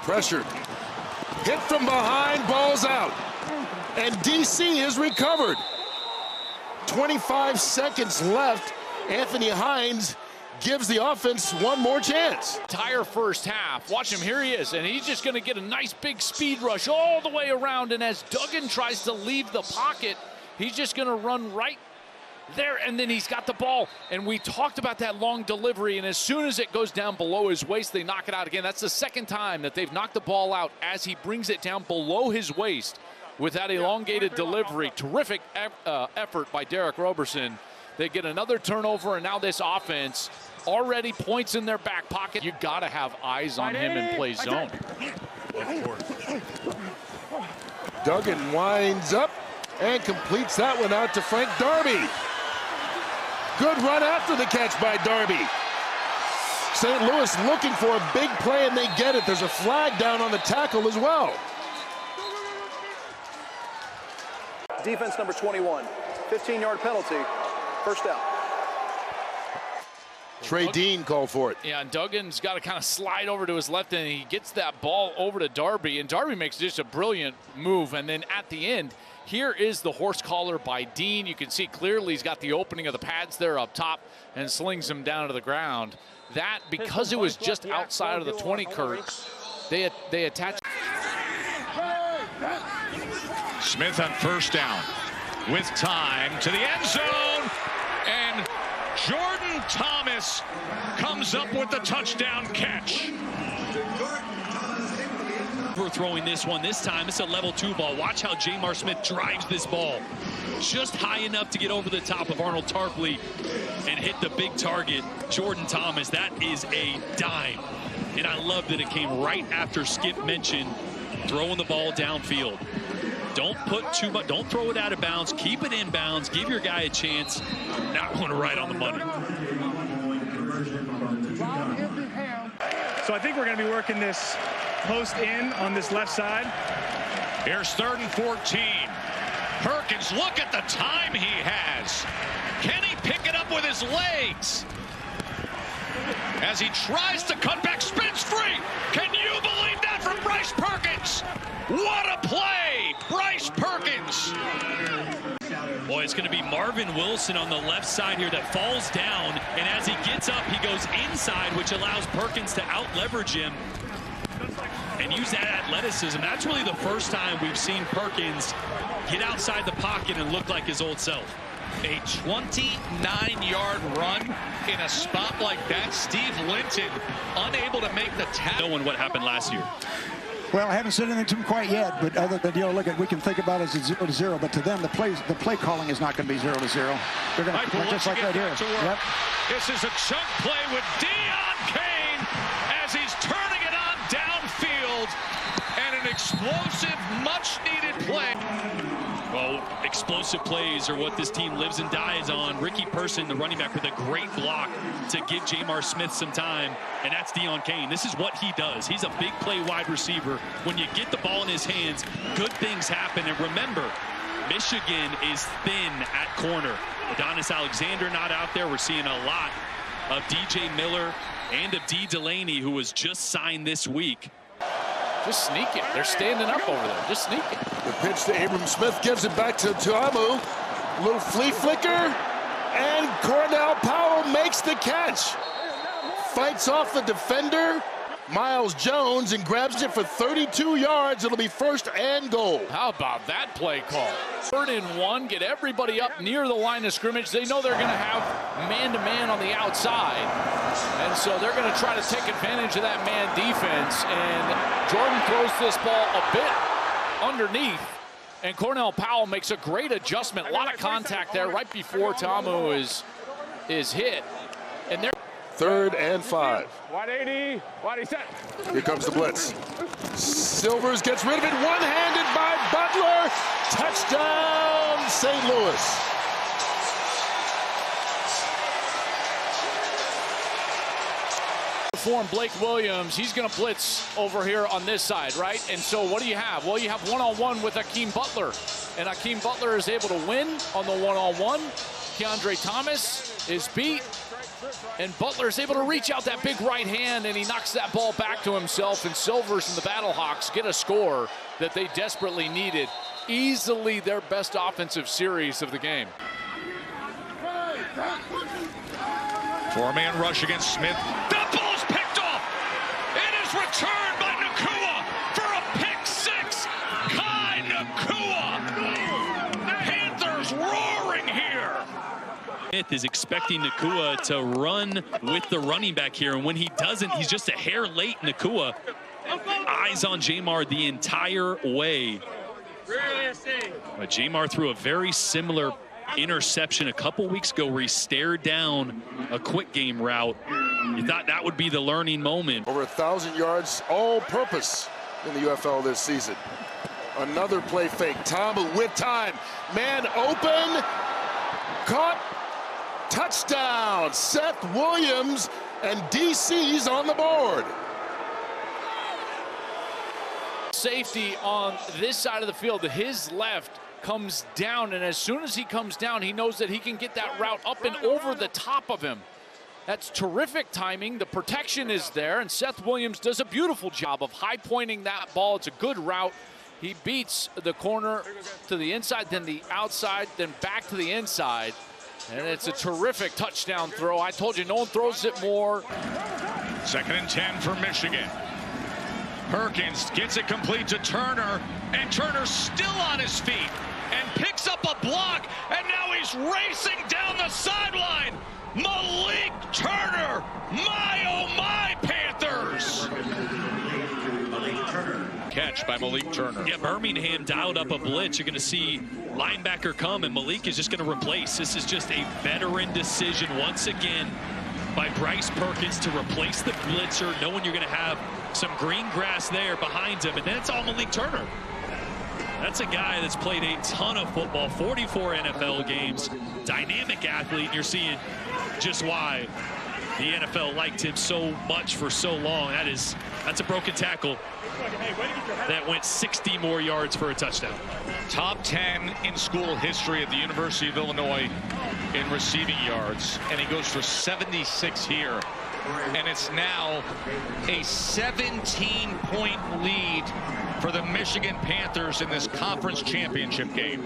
Pressured. Hit from behind, ball's out. And DC is recovered. 25 seconds left. Anthony Hines gives the offense one more chance. Entire first half. Watch him, here he is, and he's just gonna get a nice big speed rush all the way around, and as Duggan tries to leave the pocket, he's just gonna run right there, and then he's got the ball. And we talked about that long delivery, and as soon as it goes down below his waist, they knock it out again. That's the second time that they've knocked the ball out as he brings it down below his waist with that elongated delivery. Terrific effort by Derek Roberson. They get another turnover, and now this offense already points in their back pocket. You gotta have eyes on him and play zone. Duggan winds up and completes that one out to Frank Darby. Good run after the catch by Darby. St. Louis looking for a big play, and they get it. There's a flag down on the tackle as well. Defense number 21, 15-yard penalty, first down. Trey Dean called for it. Yeah, and Duggan's got to kind of slide over to his left, and he gets that ball over to Darby, and Darby makes just a brilliant move. And then at the end, here is the horse collar by Dean. You can see clearly he's got the opening of the pads there up top and slings him down to the ground. That, because it was just outside of the 20, Kurt, they attach. Smith on first down with time to the end zone, and Jordan Thomas comes up with the touchdown catch. We're throwing this one. This time it's a level 2 ball. Watch how Jamar Smith drives this ball. Just high enough to get over the top of Arnold Tarpley and hit the big target, Jordan Thomas. That is a dime. And I love that it came right after Skip mentioned throwing the ball downfield. Don't put too much, don't throw it out of bounds. Keep it in bounds. Give your guy a chance. That one right on the money. So I think we're going to be working this post in on this left side. Here's 3rd and 14. Perkins, look at the time he has. Can he pick it up with his legs? As he tries to cut back, spins free. Can you believe that from Bryce Perkins? What a play, Bryce Perkins. Boy, it's going to be Marvin Wilson on the left side here that falls down, and as he gets up, he goes inside, which allows Perkins to out-leverage him and use that athleticism. That's really the first time we've seen Perkins get outside the pocket and look like his old self. A 29-yard run in a spot like that. Steve Linton unable to make the tackle. Knowing what happened last year. Well, I haven't said anything to them quite yet, but other than, look at, we can think about it as a 0-0, but to them, the play calling is not going to be 0-0. They're going to play just like right here. Yep. This is a chunk play with Deon Cain as he's turning it on downfield, and an explosive, much-needed play. Well, explosive plays are what this team lives and dies on. Ricky Person, the running back, with a great block to give Jamar Smith some time, and that's Deon Cain. This is what he does. He's a big play wide receiver. When you get the ball in his hands, good things happen. And remember, Michigan is thin at corner. Adonis Alexander not out there. We're seeing a lot of DJ Miller and of D. Delaney, who was just signed this week. Just sneaking. They're standing up over there. Just sneaking. The pitch to Abram Smith gives it back to Tuamu. A little flea flicker. And Cornell Powell makes the catch. Fights off the defender, Miles Jones, and grabs it for 32 yards. It'll be 1st and goal. How about that play call? 3rd and 1. Get everybody up near the line of scrimmage. They know they're going to have man-to-man on the outside. And so they're going to try to take advantage of that man defense. And Jordan throws this ball a bit underneath. And Cornell Powell makes a great adjustment. A lot of contact there right before Tamu is hit. And they're 3rd and 5. Wide 80, wide 80 set. Here comes the blitz. Silvers gets rid of it, one-handed by Butler. Touchdown, St. Louis. Form Blake Williams, he's going to blitz over here on this side, right? And so what do you have? Well, you have one-on-one with Akeem Butler. And Akeem Butler is able to win on the one-on-one. Keandre Thomas is beat. And Butler's able to reach out that big right hand, and he knocks that ball back to himself, and Silvers and the Battlehawks get a score that they desperately needed. Easily their best offensive series of the game. Four-man rush against Smith. That ball's picked off. It is returned by Nakua for a pick six. Kai Nakua. Panthers roaring here. Smith is expecting Nakua to run with the running back here, and when he doesn't, he's just a hair late. Nakua eyes on Jamar the entire way. But Jamar threw a very similar interception a couple weeks ago where he stared down a quick game route. You thought that would be the learning moment. Over 1,000 yards all purpose in the UFL this season. Another play fake. Tamu with time. Man open. Caught. Touchdown. Seth Williams, and DC's on the board. Safety on this side of the field, his left comes down, and as soon as he comes down, he knows that he can get that route up and over the top of him. That's terrific timing. The protection is there, and Seth Williams does a beautiful job of high pointing that ball. It's a good route. He beats the corner to the inside, then the outside, then back to the inside. And it's a terrific touchdown throw. I told you, no one throws it more. 2nd and 10 for Michigan. Perkins gets it complete to Turner, and Turner's still on his feet and picks up a block, and now he's racing down the sideline. Malik Turner, my oh my Panthers! Catch by Malik Turner. Yeah, Birmingham dialed up a blitz. You're going to see linebacker come, and Malik is just going to replace. This is just a veteran decision once again by Bryce Perkins to replace the blitzer, knowing you're going to have some green grass there behind him, and then it's all Malik Turner. That's a guy that's played a ton of football, 44 NFL games, dynamic athlete, and you're seeing just why the NFL liked him so much for so long. That's a broken tackle that went 60 more yards for a touchdown. Top 10 in school history at the University of Illinois in receiving yards, and he goes for 76 here. And it's now a 17-point lead for the Michigan Panthers in this conference championship game.